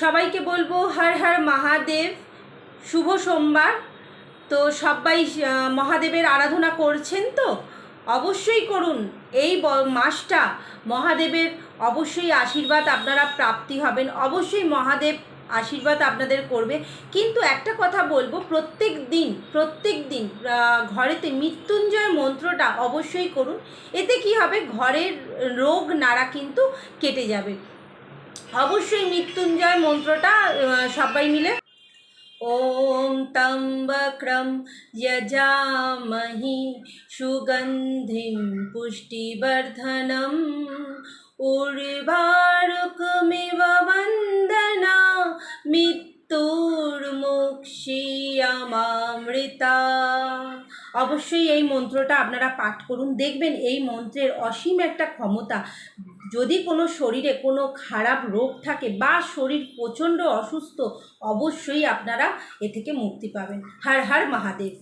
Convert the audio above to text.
সবাইকে বলবো হর হর মহাদেব। শুভ সোমবার। তো সবাই মহাদেবের আরাধনা করছেন তো? অবশ্যই করুন। এই মাসটা মহাদেবের অবশ্যই আশীর্বাদ আপনারা প্রাপ্তি হবেন। অবশ্যই মহাদেব আশীর্বাদ আপনাদের করবে। কিন্তু একটা কথা বলবো, প্রত্যেক দিন ঘরেতে মৃত্যুঞ্জয় মন্ত্রটা অবশ্যই করুন। এতে কি হবে, ঘরের রোগ নাড়া কিন্তু কেটে যাবে। অবশ্যই মৃত্যুঞ্জয় মন্ত্রটা সবাই মিলে ওম ত্র্যম্বকং যজামহি সুগন্ধিম পুষ্টিবর্ধনম উর্বারুকমিব বন্দনা মৃত্যুর্মুক্ষীয়মামৃতা। অবশ্যই এই মন্ত্রটা আপনারা পাঠ করুন, দেখবেন এই মন্ত্রের অসীম একটা ক্ষমতা। যদি কোনো শরীরে কোনো খারাপ রোগ থাকে বা শরীর প্রচণ্ড অসুস্থ, অবশ্যই আপনারা এ থেকে মুক্তি পাবেন। হর হর মহাদেব।